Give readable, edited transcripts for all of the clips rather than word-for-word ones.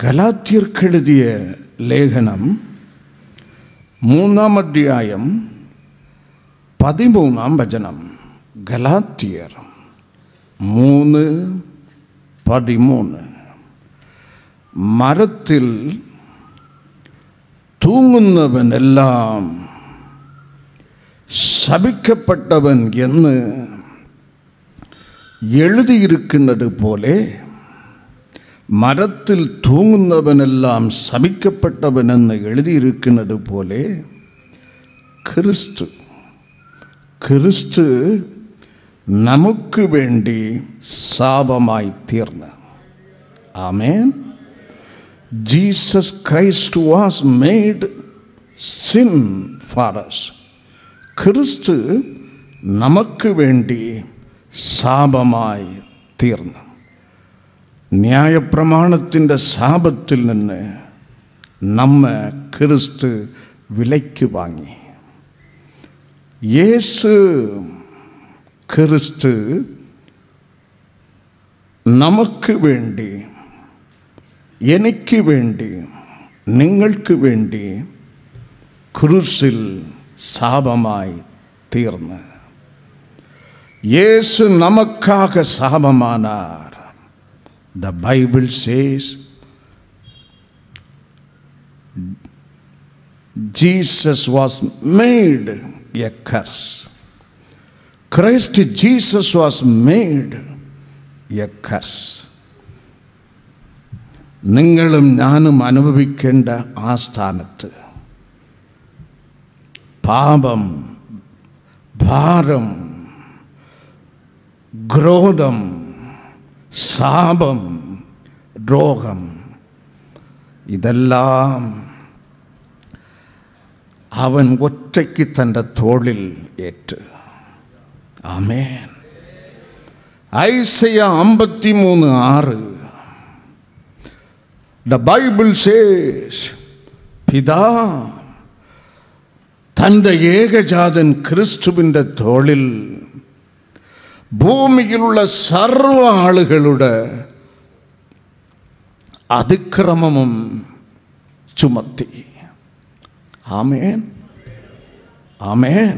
ഗലാത്യർക്ക് എഴുതിയ ലേഖനം 3-ാം അധ്യായം 13-ാം വചനം. ഗലാത്യർ 3:13. മരത്തിൽ തൂങ്ങുന്നവനെല്ലാം ശപിക്കപ്പെട്ടവൻ എന്ന് എഴുതിയിരിക്കുന്നത് പോലെ മരത്തിൽ തൂങ്ങുന്നവനെല്ലാം ശപിക്കപ്പെട്ടവനെന്ന് എഴുതിയിരിക്കുന്നത് പോലെ ക്രിസ്തു നമുക്ക് വേണ്ടി ശാപമായി തീർന്നു. ആമേൻ. Jesus Christ was made sin for us. ക്രിസ്തു നമുക്ക് വേണ്ടി ശാപമായി തീർന്നു. ന്യായപ്രമാണത്തിൻ്റെ ശാപത്തിൽ നിന്ന് നമ്മെ ക്രിസ്തു വിലയ്ക്ക് വാങ്ങി. യേശു ക്രിസ്തു നമുക്ക് വേണ്ടി, എനിക്ക് വേണ്ടി, നിങ്ങൾക്ക് വേണ്ടി ക്രൂശിൽ ശാപമായി തീർന്നു. യേശു നമുക്കാக ശാപമാனார். The Bible says Jesus was made a curse. Christ Jesus was made a curse. നിങ്ങളും ഞാനും അനുഭവിക്കേണ്ട ആ സ്ഥാനത്ത് പാപം, ഭാരം, ക്രോധം, ശാപം, രോഗം, ഇതെല്ലാം അവൻ ഒറ്റയ്ക്ക് തൻ്റെ തോളിൽ ഏറ്റ്. ആമേൻ. ഐസയ 53:6. The Bible says പിതാ തൻ്റെ ഏകജാതൻ ക്രിസ്തുവിൻ്റെ തോളിൽ ഭൂമിയിലുള്ള സർവ്വ ആളുകളുടെ അതിക്രമവും ചുമത്തി. ആമേൻ, ആമേൻ.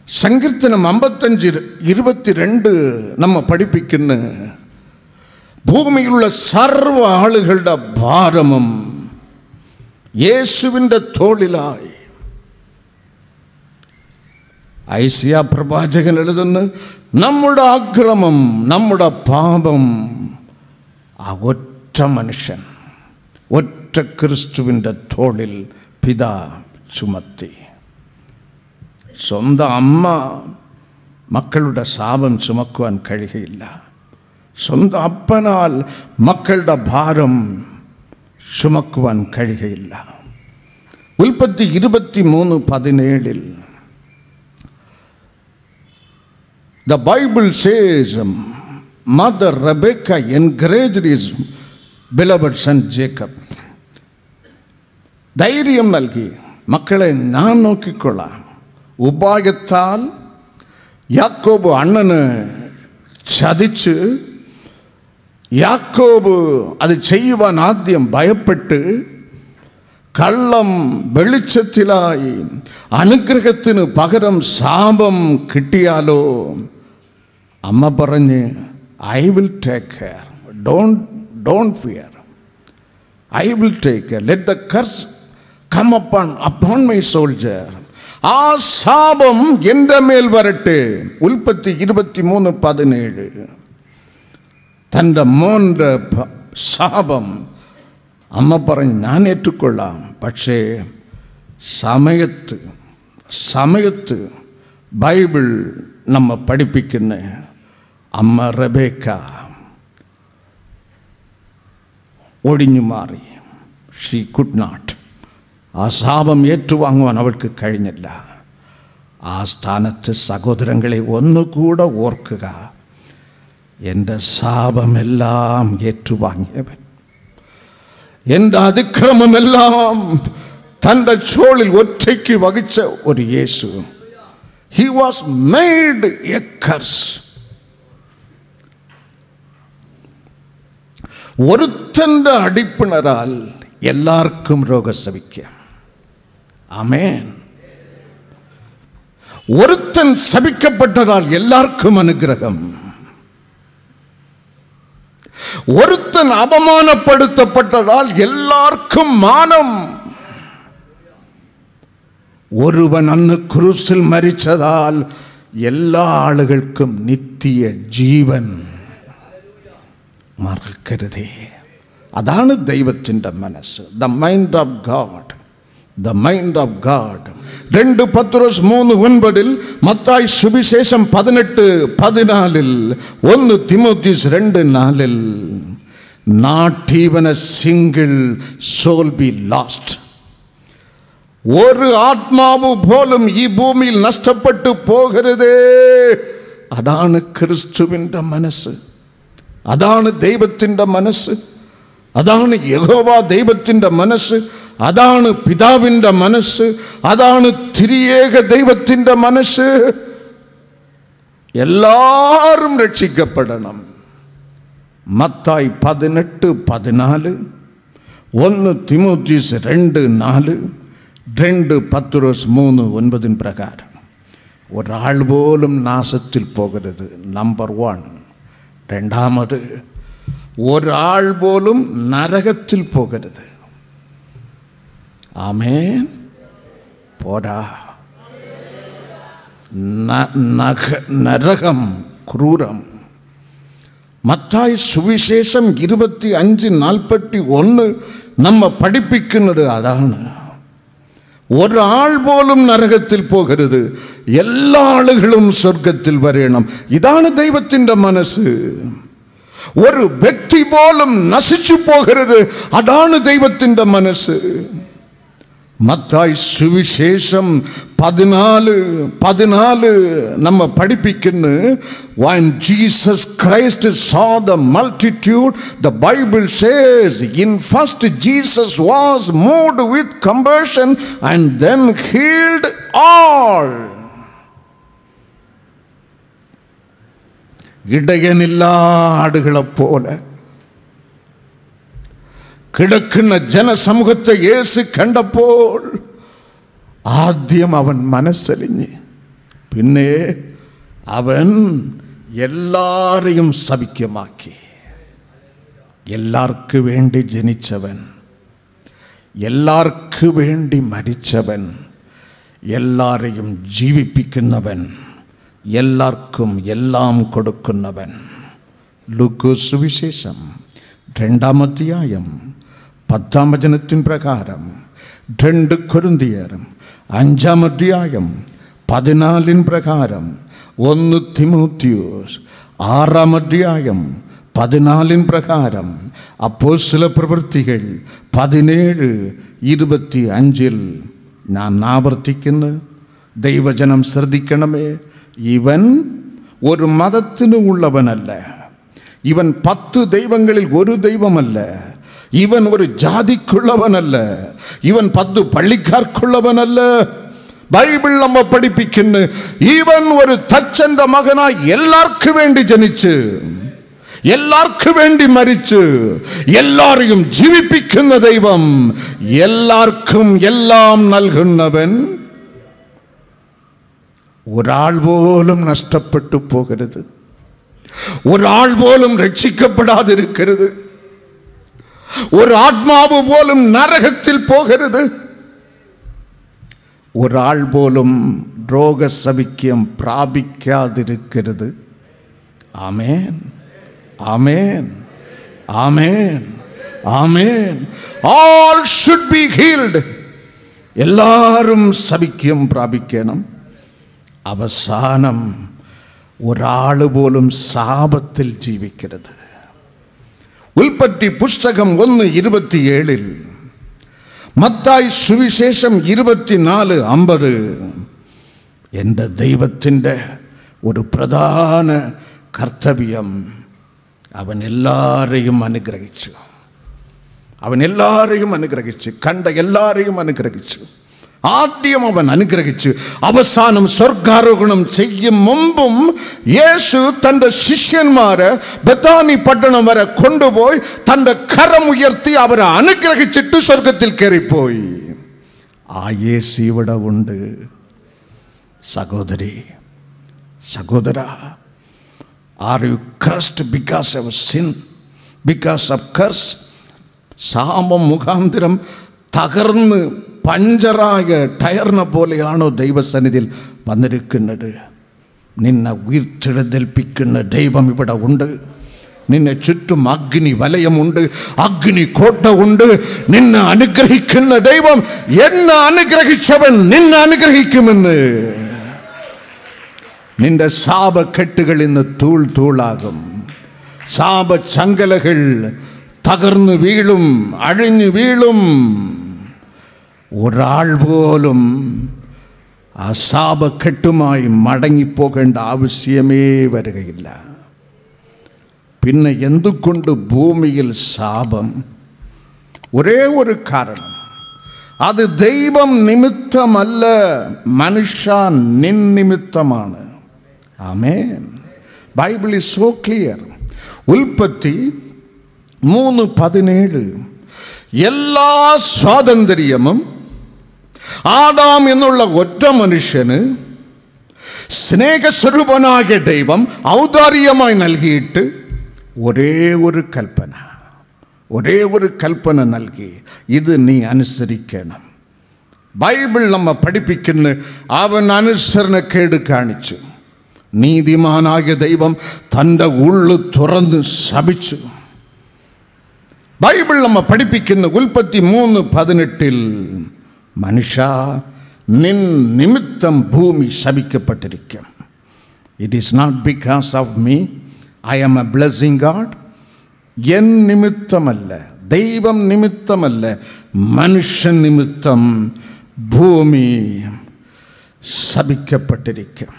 സങ്കീർത്തനം 55:22 നമ്മ പഠിപ്പിക്കുന്ന ഭൂമിയിലുള്ള സർവ്വ ആളുകളുടെ ഭാരവും യേശുവിൻ്റെ തോളിലായി. ഐസിയ പ്രവാചകൻ എഴുതുന്നു, നമ്മുടെ അക്രമം, നമ്മുടെ പാപം ആ ഒറ്റ മനുഷ്യൻ, ഒറ്റ ക്രിസ്തുവിൻ്റെ തോളിൽ പിതാ ചുമത്തി. സ്വന്തം അമ്മ മക്കളുടെ ശാപം ചുമക്കുവാൻ കഴിയുകയില്ല. സ്വന്തം അപ്പനാൽ മക്കളുടെ ഭാരം ചുമക്കുവാൻ കഴിയുകയില്ല. ഉൽപ്പത്തി 23:17 The Bible says Mother Rebecca encouraged his beloved son Jacob. ധൈര്യം നൽകി, മക്കളെ ഞാൻ നോക്കിക്കൊള്ളാം. ഉപായത്താൽ യാക്കോബ് അണ്ണന് ചതിച്ച്, യാക്കോബ് അത് ചെയ്യുവാൻ ആദ്യം ഭയപ്പെട്ട് കള്ളം വെളിച്ചത്തിലായി അനുഗ്രഹത്തിന് പകരം ശാപം കിട്ടിയാലോ, അമ്മ പറഞ്ഞ് I will take care, don't fear, I will take care, let the curse come upon my soldier. ആ ശാപം എൻ്റെ മേൽ വരട്ടെ. ഉൽപ്പത്തി 23:17 തൻ്റെ മോൻ്റെ ശാപം അമ്മ പറഞ്ഞ് ഞാൻ ഏറ്റുകൊള്ളാം. പക്ഷേ സമയത്ത് ബൈബിൾ നമ്മ പഠിപ്പിക്കുന്ന അമ്മ റെബേക്ക ഒഴിഞ്ഞു മാറി. She could not. ആ ശാപം ഏറ്റുവാങ്ങുവാൻ അവൾക്ക് കഴിഞ്ഞില്ല. ആ സ്ഥാനത്ത് സഹോദരങ്ങളെ ഒന്നുകൂടെ ഓർക്കുക, എൻ്റെ ശാപമെല്ലാം ഏറ്റുവാങ്ങിയവൻ, എൻ്റെ അതിക്രമമെല്ലാം തൻ്റെ ചോളിൽ ഒറ്റയ്ക്ക് വഹിച്ച ഒരു യേശു. He was made a curse. ഒരുത്തൻ്റെ അടിപ്പിണരാൽ എല്ലാവർക്കും രോഗശവിക്കാം. ആമേൻ. ഒരുത്തൻ ശപിക്കപ്പെട്ടതാൽ എല്ലാവർക്കും അനുഗ്രഹം. ഒരുത്തൻ അപമാനപ്പെടുത്തപ്പെട്ടതാൽ എല്ലാവർക്കും മാനം. ഒരുവൻ അന്ന് ക്രൂസിൽ മരിച്ചതാൽ എല്ലാ ആളുകൾക്കും നിത്യ ജീവൻ. മറക്കരുതേ, അതാണ് ദൈവത്തിൻ്റെ മനസ്സ്. The mind of God, the mind of God. 2 പത്രോസ് 3:9, മത്തായി സുവിശേഷം 18:14, 1 തിമോഥീസ് 2:4, not even a single soul be lost. ഒരു ആത്മാവ് പോലും ഈ ഭൂമിയിൽ നഷ്ടപ്പെട്ടു പോകരുതേ. അതാണ് ക്രിസ്തുവിൻ്റെ മനസ്സ്, അതാണ് ദൈവത്തിൻ്റെ മനസ്സ്, അതാണ് യഹോവ ദൈവത്തിൻ്റെ മനസ്സ്, അതാണ് പിതാവിൻ്റെ മനസ്സ്, അതാണ് ത്രിയേക ദൈവത്തിൻ്റെ മനസ്സ്. എല്ലാവരും രക്ഷിക്കപ്പെടണം. മത്തായി 18:14, 1 തിമോഥീസ് 2:4, 2 പത്രോസ് 3:9 പ്രകാരം ഒരാൾ പോലും നാശത്തിൽ പോകരുത്. നമ്പർ 1. രണ്ടാമത്, ഒരാൾ പോലും നരകത്തിൽ പോകരുത്. ആമേൻ. പോരാ, നരകം ക്രൂരം. മത്തായി സുവിശേഷം 25:41 നമ്മ പഠിപ്പിക്കുന്നത് അതാണ്. ഒരാൾ പോലും നരകത്തിൽ പോകരുത്, എല്ലാ ആളുകളും സ്വർഗത്തിൽ വരണം. ഇതാണ് ദൈവത്തിൻ്റെ മനസ്സ്. ഒരു വ്യക്തി പോലും നശിച്ചു പോകരുത്, അതാണ് ദൈവത്തിൻ്റെ മനസ്സ്. മത്തായി സുവിശേഷം 14:14 നമ്മ പഠിപ്പിക്കുന്നു. When Jesus Christ saw the multitude, the Bible says, in first Jesus was moved with compassion and then healed all. ഇടയനില്ലാ ആടുകളെ പോലെ കിടക്കുന്ന ജനസമൂഹത്തെ യേശു കണ്ടപ്പോൾ ആദ്യം അവൻ മനസ്സലിഞ്ഞ്, പിന്നെ അവൻ എല്ലാരെയും സൗഖ്യമാക്കി. എല്ലാവർക്കു വേണ്ടി ജനിച്ചവൻ, എല്ലാവർക്കു വേണ്ടി മരിച്ചവൻ, എല്ലാരെയും ജീവിപ്പിക്കുന്നവൻ, എല്ലാവർക്കും എല്ലാം കൊടുക്കുന്നവൻ. ലൂക്കോസ് സുവിശേഷം 2-ാം അധ്യായം 10-ാം വചനത്തിൻ പ്രകാരം, 2 കൊരിന്ത്യർ 5-ാം അധ്യായം 14 പ്രകാരം, 1 തിമോഥെയോസ് 6-ാം അധ്യായം 14 പ്രകാരം, അപ്പോസ്തല പ്രവൃത്തികൾ 17:25. ഞാൻ ആവർത്തിക്കുന്നു, ദൈവജനം ശ്രദ്ധിക്കണമേ. ഇവൻ ഒരു മതത്തിനു ഉള്ളവനല്ല, ഇവൻ 10 ദൈവങ്ങളിൽ ഒരു ദൈവമല്ല, ഇവൻ ഒരു ജാതിക്കുള്ളവനല്ല, ഇവൻ 10 പള്ളിക്കാർക്കുള്ളവനല്ല. ബൈബിൾ നമ്മ പഠിപ്പിക്കുന്നു, ഇവൻ ഒരു തച്ചന്റെ മകനായി എല്ലാവർക്കു വേണ്ടി ജനിച്ച്, എല്ലാവർക്കു വേണ്ടി മരിച്ച്, എല്ലാരെയും ജീവിപ്പിക്കുന്ന ദൈവം, എല്ലാവർക്കും എല്ലാം നൽകുന്നവൻ. ഒരാൾ പോലും നഷ്ടപ്പെട്ടു പോകരുത്, ഒരാൾ പോലും രക്ഷിക്കപ്പെടാതിരിക്കരുത്, ഒരു ആത്മാവ് പോലും നരകത്തിൽ പോകരുത്, ഒരാൾ പോലും രോഗസൗഖ്യം പ്രാപിക്കാതിരിക്കരുത്. ആമേൻ, ആമേൻ, ആമേൻ, ആമേൻ. All should be healed. എല്ലാവരും സൗഖ്യം പ്രാപിക്കണം. അവസാനം ഒരാൾ പോലും ശാപത്തിൽ ജീവിക്കരുത്. ഉൽപ്പത്തി പുസ്തകം 1:27 മത്തായി സുവിശേഷം 24:50. എൻ്റെ ദൈവത്തിൻ്റെ ഒരു പ്രധാന കർത്തവ്യം അവൻ എല്ലാവരെയും അനുഗ്രഹിച്ചു. അവൻ എല്ലാവരെയും അനുഗ്രഹിച്ചു. കണ്ട എല്ലാവരെയും അനുഗ്രഹിച്ചു. ആദ്യം അവൻ അനുഗ്രഹിച്ചു. അവസാനം സ്വർഗാരോഹണം ചെയ്യും മുമ്പും യേശു തൻ്റെ ശിഷ്യന്മാരെ ബഥാനി പട്ടണം വരെ കൊണ്ടുപോയി തൻ്റെ കരം ഉയർത്തി അവരെ അനുഗ്രഹിച്ചിട്ട് സ്വർഗത്തിൽ കയറിപ്പോയി. ആ യേശു ഇവിടെ ഉണ്ട്. സഹോദരി, സഹോദര, are you cursed because of sin, because of curse? ശാപം മുഖാന്തരം തകർന്ന് പഞ്ചറായ ടയറിനെ പോലെയാണോ ദൈവസന്നിധിയിൽ വന്നിരിക്കുന്നത്? നിന്നെ ഉയർത്തെഴുന്നേൽപ്പിക്കുന്ന ദൈവം ഇവിടെ ഉണ്ട്. നിന്നെ ചുറ്റും അഗ്നി വലയമുണ്ട്, അഗ്നി കോട്ട ഉണ്ട്. നിന്നെ അനുഗ്രഹിക്കുന്ന ദൈവം, എന്നെ അനുഗ്രഹിച്ചവൻ നിന്നെ അനുഗ്രഹിക്കുമെന്ന്. നിന്റെ ശാപക്കെട്ടുകൾ ഇന്ന് തൂൾ തൂളാകും. ശാപചങ്കലകൾ തകർന്നു വീഴും, അഴിഞ്ഞു വീഴും. ഒരാൾ പോലും ആ ശാപക്കെട്ടുമായി മടങ്ങിപ്പോകേണ്ട ആവശ്യമേ വരികയില്ല. പിന്നെ എന്തുകൊണ്ട് ഭൂമിയിൽ ശാപം? ഒരേ ഒരു കാരണം, അത് ദൈവം നിമിത്തമല്ല, മനുഷ്യ നിന്നിമിത്തമാണ്. ആമേൻ. Bible is so clear. ഉൽപ്പത്തി 3:17 എല്ലാ സ്വാതന്ത്ര്യവും ആദാം എന്നുള്ള ഒറ്റ മനുഷ്യന് സ്നേഹസ്വരൂപനായ ദൈവം ഔദാര്യമായി നൽകിയിട്ട് ഒരേ ഒരു കൽപ്പന നൽകി, ഇത് നീ അനുസരിക്കണം. ബൈബിൾ നമ്മെ പഠിപ്പിക്കുന്ന അവൻ അനുസരണക്കേട് കാണിച്ചു. നീതിമാനായ ദൈവം തൻ്റെ ഉള്ളു തുറന്ന് ശപിച്ചു. ബൈബിൾ നമ്മെ പഠിപ്പിക്കുന്ന ഉൽപ്പത്തി 3:18 മനുഷ്യ, നിൻ നിമിത്തം ഭൂമി ശപിക്കപ്പെട്ടിരിക്കും. It is not because of me, I am a blessing God. എൻ നിമിത്തമല്ല, ദൈവം നിമിത്തമല്ല, മനുഷ്യൻ നിമിത്തം ഭൂമി ശപിക്കപ്പെട്ടിരിക്കും.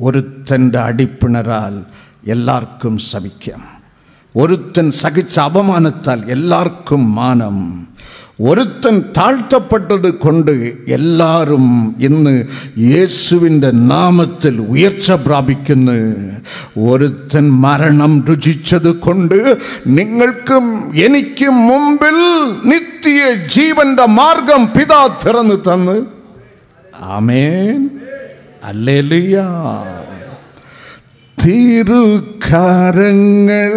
ഒരുത്തൻ്റെ അടിപ്പിണരാൽ എല്ലാവർക്കും ശപിക്കാം. ഒരുത്തൻ സഹിച്ച അപമാനത്താൽ എല്ലാവർക്കും മാനം. ഒരുത്തൻ താഴ്ത്തപ്പെട്ടത് കൊണ്ട് എല്ലാവരും ഇന്ന് യേശുവിൻ്റെ നാമത്തിൽ ഉയർച്ച പ്രാപിക്കുന്നു. ഒരുത്തൻ മരണം രുചിച്ചത് കൊണ്ട് നിങ്ങൾക്കും എനിക്കും മുമ്പിൽ നിത്യ ജീവന്റെ മാർഗം പിതാ തുറന്നു തന്ന്. ആമേൻ, ഹല്ലേലൂയ. തിരുക്കരങ്ങൾ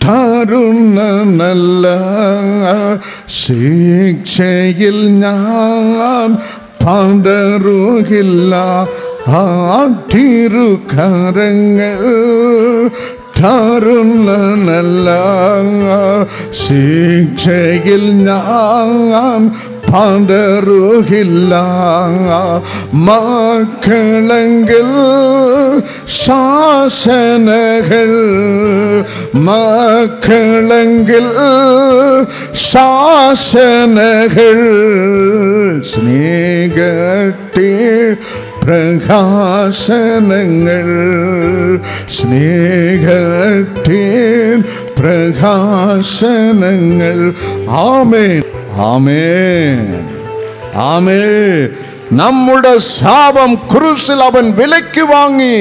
താരുന്ന നല്ല ശിക്ഷയിൽ ഞാൻ പടരുകില്ല. ആ തിരുക്കരങ്ങൾ താരുന്ന നല്ല ശിക്ഷയിൽ ഞാൻ പടരുകില്ല. മക്കളെങ്കിൽ ശാസനകൾ, മക്കളെങ്കിൽ ശാസനകൾ സ്നേഹത്തെ പ്രകാശനങ്ങൾ, സ്നേഹത്തിൻ പ്രകാശനങ്ങൾ. ആമേൻ, ആമേൻ, ആമേൻ. നമ്മുടെ ശാപം ക്രൂശിൽ അവൻ വിലയ്ക്ക് വാങ്ങി.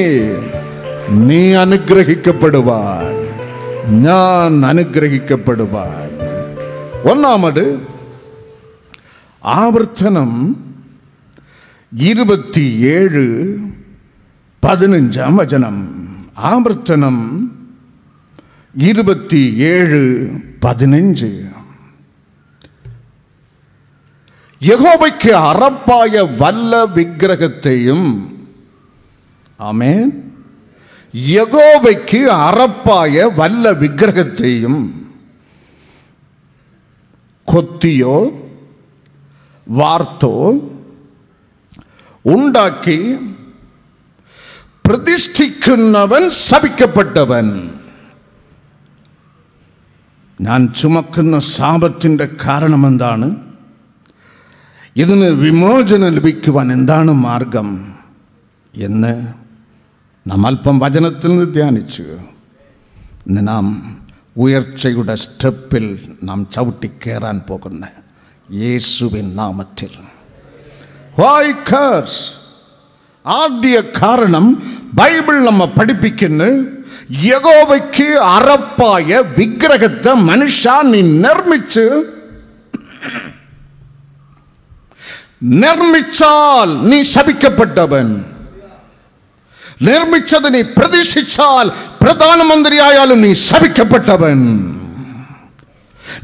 നീ അനുഗ്രഹിക്കപ്പെടുവാൻ, ഞാൻ അനുഗ്രഹിക്കപ്പെടുവാൻ. ഒന്നാമത് ആവർത്തനം 27:15. ആവർത്തനം 27:15. യഹോവയ്ക്ക് അറപ്പായ വല്ല വിഗ്രഹത്തെയും, ആമേൻ, യഹോവയ്ക്ക് അറപ്പായ വല്ല വിഗ്രഹത്തെയും കൊത്തിയോ വാർത്തോ ഉണ്ടാക്കി പ്രതിഷ്ഠിക്കുന്നവൻ ശപിക്കപ്പെട്ടവൻ. ഞാൻ ചുമക്കുന്ന ശാപത്തിൻ്റെ കാരണം എന്താണ്? ഇതിന് വിമോചനം ലഭിക്കുവാൻ എന്താണ് മാർഗം എന്ന് നാം അല്പം വചനത്തിൽ നിന്ന് ധ്യാനിച്ചു. ഇന്ന് നാം ഉയർച്ചയുടെ സ്റ്റെപ്പിൽ നാം ചവിട്ടിക്കേറാൻ പോകുന്ന യേശുവിൻ നാമത്തിൽ. Why curse? ആദ്യ കാരണം ബൈബിൾ നമ്മെ പഠിപ്പിക്കുന്നു, യഹോവയ്ക്ക് അറപ്പായ വിഗ്രഹത്തെ മനുഷ്യ നീ നിർമ്മിച്ചാൽ നീ ശപിക്കപ്പെട്ടവൻ. നിർമ്മിച്ചത് നീ പ്രതീക്ഷിച്ചാൽ പ്രധാനമന്ത്രിയായാലും നീ ശപിക്കപ്പെട്ടവൻ.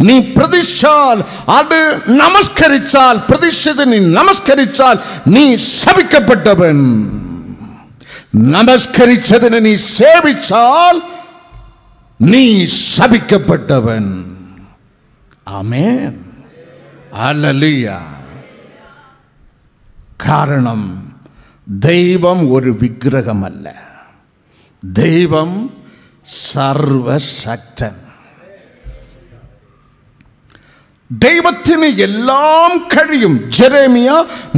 നീ പ്രതിഷ്ഠാൽ അത് നമസ്കരിച്ചാൽ, പ്രതിഷ്ഠിതന് നമസ്കരിച്ചാൽ നീ ശപിക്കപ്പെട്ടവൻ. നമസ്കരിച്ചതിന് നീ സേവിച്ചാൽ നീ ശപിക്കപ്പെട്ടവൻ. ആമേൻ, ഹല്ലേലൂയ. കാരണം ദൈവം ഒരു വിഗ്രഹമല്ല, ദൈവം സർവശക്തൻ. ദൈവത്തിന് എല്ലാം കഴിയും. ജെറേമിയ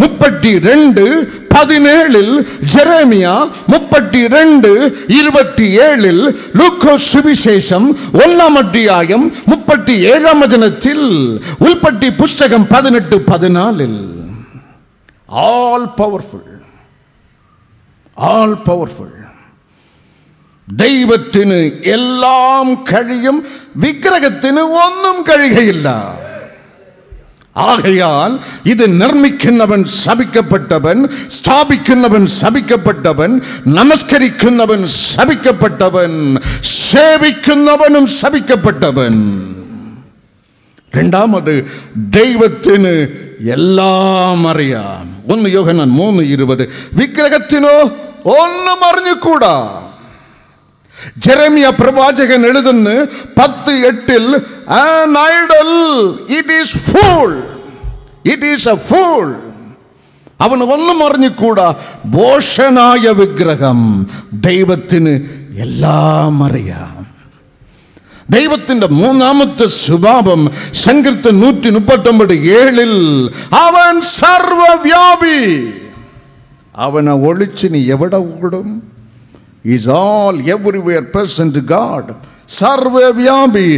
32:17, ജെറേമിയ 32:27, ലൂക്കോസ് സുവിശേഷം 1-ാം അധ്യായം 37-ാം വചനത്തിൽ, ഉൽപ്പത്തി പുസ്തകം 18:14. All powerful, all powerful. ദൈവത്തിന് എല്ലാം കഴിയും, വിഗ്രഹത്തിന് ഒന്നും കഴിയുകയില്ല. ആകയാൽ ഇത് നിർമ്മിക്കുന്നവൻ ശപിക്കപ്പെട്ടവൻ, സ്ഥാപിക്കുന്നവൻ ശപിക്കപ്പെട്ടവൻ, നമസ്കരിക്കുന്നവൻ ശപിക്കപ്പെട്ടവൻ, സേവിക്കുന്നവനും ശപിക്കപ്പെട്ടവൻ. രണ്ടാമത്, ദൈവത്തിന് എല്ലാം അറിയാം. 1 യോഹന്നാൻ 3:20, വിഗ്രഹത്തിനോ ഒന്നും അറിഞ്ഞുകൂടാ. ജെറേമിയ പ്രവാചകൻ എഴുതുന്നു 10:8, an idol, it is fool, it is a fool. അവന് ഒന്നും അറിഞ്ഞുകൂടാ. ഭോഷനായ വിഗ്രഹം. ദൈവത്തിന് എല്ലാം അറിയാം. ദൈവത്തിന്റെ മൂന്നാമത്തെ സ്വഭാവം സങ്കീർത്തനം 139:7, അവൻ സർവവ്യാപി. അവനെ ഒളിച്ച് നീ എവിടെ ഓടും? Is all everywhere present God. സർവവ്യാപി.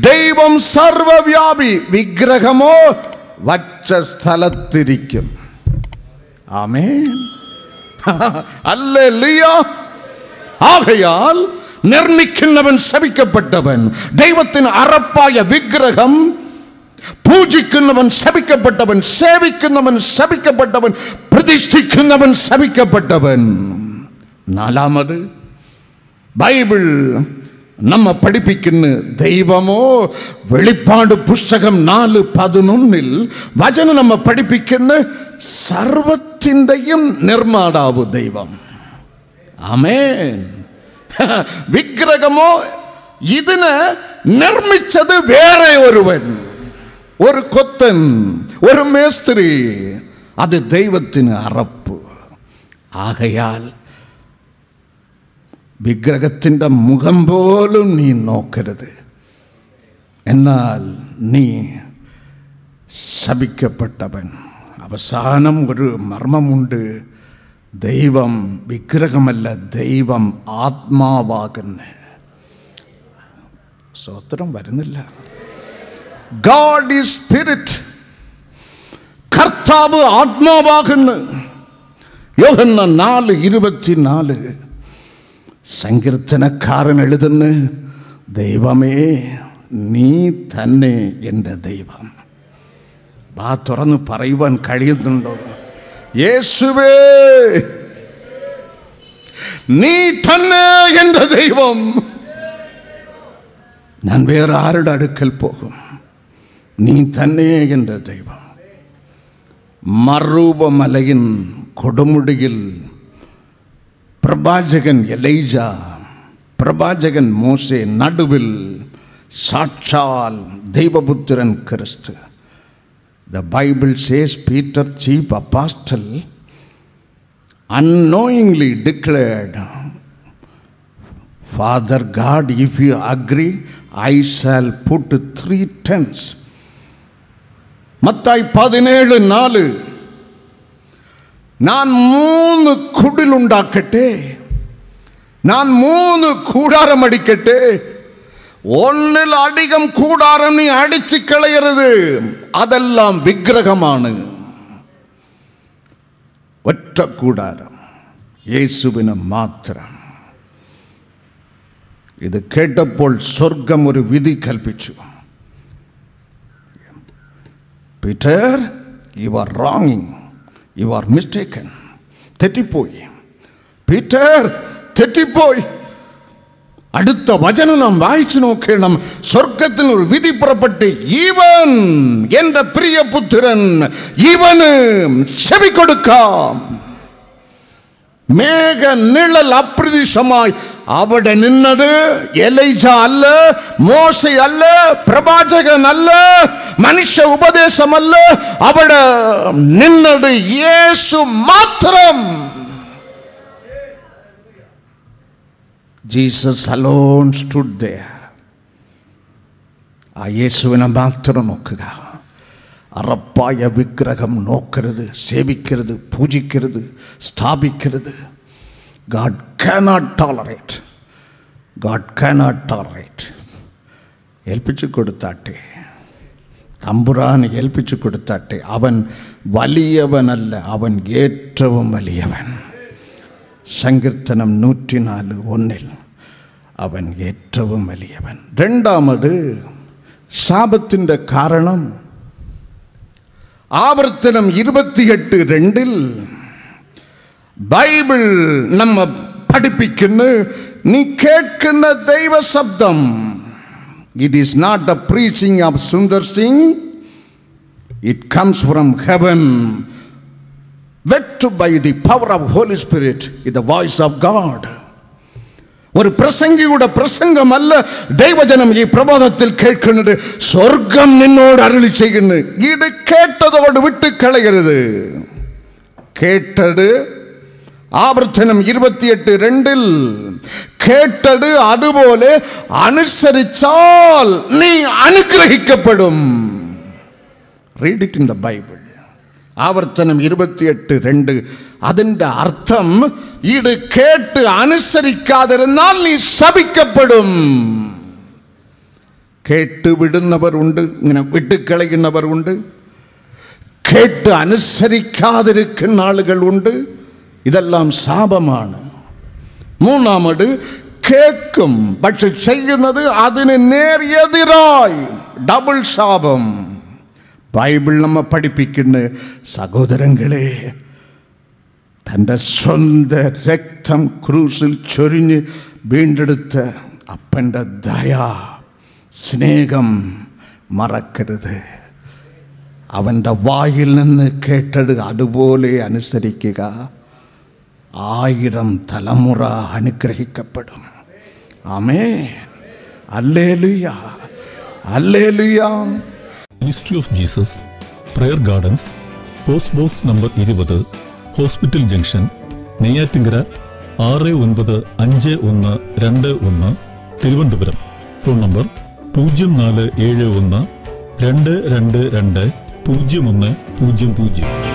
ദൈവം സർവവ്യാപി. വിഗ്രഹമോ വച്ച സ്ഥലത്തിരിക്കും. ആമേൻ, ഹല്ലേലൂയ. ആകയാൽ നിർമ്മിക്കുന്നവൻ ശപിക്കപ്പെട്ടവൻ, ദൈവത്തിന് അറപ്പായ വിഗ്രഹം പൂജിക്കുന്നവൻ ശപിക്കപ്പെട്ടവൻ, സേവിക്കുന്നവൻ ശപിക്കപ്പെട്ടവൻ, പ്രതിഷ്ഠിക്കുന്നവൻ ശപിക്കപ്പെട്ടവൻ. നാലാമത്, ബൈബിൾ നമ്മെ പഠിപ്പിക്കുന്ന ദൈവമോ, വെളിപ്പാട് പുസ്തകം 4:11 വചനം നമ്മെ പഠിപ്പിക്കുന്ന സർവത്തിൻ്റെയും നിർമ്മാതാവ് ദൈവം. ആമേൻ. വിഗ്രഹമോ ഇതിനെ നിർമ്മിച്ചത് വേറെ ഒരുവൻ, ഒരു കൊത്തൻ, ഒരു മേസ്ത്രി. അത് ദൈവത്തിന് അറപ്പ്. ആകയാൽ വിഗ്രഹത്തിൻ്റെ മുഖം പോലും നീ നോക്കരുത്. എന്നാൽ നീ ശപിക്കപ്പെട്ടവൻ. അവസാനം ഒരു മർമ്മമുണ്ട്. ദൈവം വിഗ്രഹമല്ല, ദൈവം ആത്മാവാകുന്നു. സ്തോത്രം വരുന്നില്ല. God is spirit. കർത്താവ് ആത്മാവാകുന്നു. യോഹന്നാൻ 4:24 സങ്കീർത്തനക്കാരൻ എഴുതുന്നു, ദൈവമേ നീ തന്നെ എൻ്റെ ദൈവം. വാ തുറന്ന് പറയുവാൻ കഴിയുന്നുണ്ടോ? യേശുവേ നീ തന്നെ എൻ്റെ ദൈവം. ഞാൻ വേറെ ആരുടെ അടുക്കൽ പോകും? നീ തന്നെ എൻ്റെ ദൈവം. മറൂബമലയിൻ കൊടുമുടിയിൽ പ്രവാചകൻ എലൈജ, പ്രവാചകൻ മോശെ, നടുവിൽ സാക്ഷാൽ ദൈവപുത്രൻ ക്രിസ്തു. The Bible says Peter, chief apostle, unknowingly declared, Father God, if you agree, I shall put 3 tents. Mathai 17:4 ഞാൻ 3 കുടിലുണ്ടാക്കട്ടെ, ഞാൻ 3 കൂടാരം അടിക്കട്ടെ. ഒന്നിലധികം കൂടാരം നീ അടിച്ചു കളയരുത്, അതെല്ലാം വിഗ്രഹമാണ്. ഒറ്റ കൂടാരം, യേശുവിന് മാത്രം. ഇത് കേട്ടപ്പോൾ സ്വർഗം ഒരു വിധി കൽപ്പിച്ചു. പീറ്റർ, യു ആർ റോങ്ങിങ്, യു ആർ മിസ്റ്റേക്കൻ. തെറ്റിപ്പോയി പീറ്റർ, തെറ്റിപ്പോയി. അടുത്ത വചനം നാം വായിച്ചു നോക്കണം. സ്വർഗത്തിൽ ഒരു വിധി പുറപ്പെട്ട്, ഇവൻ എന്റെ പ്രിയപുത്രൻ, ഇവന് ചെവിക്കൊടുക്കാം. മേഘ നിഴൽ അപ്രത്യക്ഷമായി അവിടെ നിന്നത് എലൈജ അല്ല, മോശ അല്ല, പ്രവാചകൻ അല്ല, മനുഷ്യ ഉപദേശമല്ല. അവിടെ നിന്നത് യേശു മാത്രം. Jesus alone stood there. ആ യേശുവിനെ മാത്രം നോക്കുക. അറപ്പായ വിഗ്രഹം നോക്കരുത്, സേവിക്കരുത്, പൂജിക്കരുത്, സ്ഥാപിക്കരുത്. God cannot tolerate. God cannot tolerate. ഏൽപ്പിച്ചു കൊടുത്താട്ടെ, തമ്പുരാന് ഏൽപ്പിച്ചു കൊടുത്താട്ടെ. അവൻ വലിയവനല്ല, അവൻ ഏറ്റവും വലിയവൻ. സങ്കീർത്തനം 104:1 അവൻ ഏറ്റവും വലിയവൻ. രണ്ടാമത് ശാപത്തിൻ്റെ കാരണം ആവർത്തനം 28:2 ബൈബിൾ നമ്മ പഠിപ്പിക്കുന്നു, നീ കേൾക്കുന്ന ദൈവശബ്ദം, it is not the preaching of Sundar Singh, it comes from heaven, wet by the power of Holy Spirit, is the voice of God. ഒരു പ്രസംഗിയുടെ പ്രസംഗമല്ല ദൈവജനം ഈ പ്രബോധത്തിൽ കേൾക്കുന്നത്. സ്വർഗം നിന്നോട് അരുളി ചെയ്യുന്നു. ഇത് കേട്ടതോട് വിട്ട് കളയരുത്. കേട്ടത് ആവർത്തനം 28:2 കേട്ടത് അതുപോലെ അനുസരിച്ചാൽ നീ അനുഗ്രഹിക്കപ്പെടും. Read it in the Bible. ആവർത്തനം 28:2 അതിൻ്റെ അർത്ഥം, ഇത് കേട്ട് അനുസരിക്കാതിരുന്നാൽ നീ ശപിക്കപ്പെടും. കേട്ട് വിടുന്നവരുണ്ട്, ഇങ്ങനെ വിട്ടുകളയുന്നവരുണ്ട്. കേട്ട് അനുസരിക്കാതിരിക്കുന്ന ആളുകളുണ്ട്. ഇതെല്ലാം ശാപമാണ്. മൂന്നാമത്, കേൾക്കും പക്ഷെ ചെയ്യുന്നത് അതിന് നേരെതിരായി, ഡബിൾ ശാപം. ബൈബിൾ നമ്മെ പഠിപ്പിക്കുന്ന സഹോദരങ്ങളെ, തൻ്റെ സ്വന്തം രക്തം ക്രൂസിൽ ചൊരിഞ്ഞ് വീണ്ടെടുത്ത അപ്പൻ്റെ ദയ, സ്നേഹം മറക്കരുത്. അവൻ്റെ വായിൽ നിന്ന് കേട്ടത് അതുപോലെ അനുസരിക്കുക. 1000 തലമുറ അനുഗ്രഹിക്കപ്പെടും. ആമേൻ. Hallelujah, hallelujah. Ministry of Jesus prayer gardens, post box number 20, hospital junction, Neyyattinkara 695121, Thiruvananthapuram. Phone number 0471 222 0100.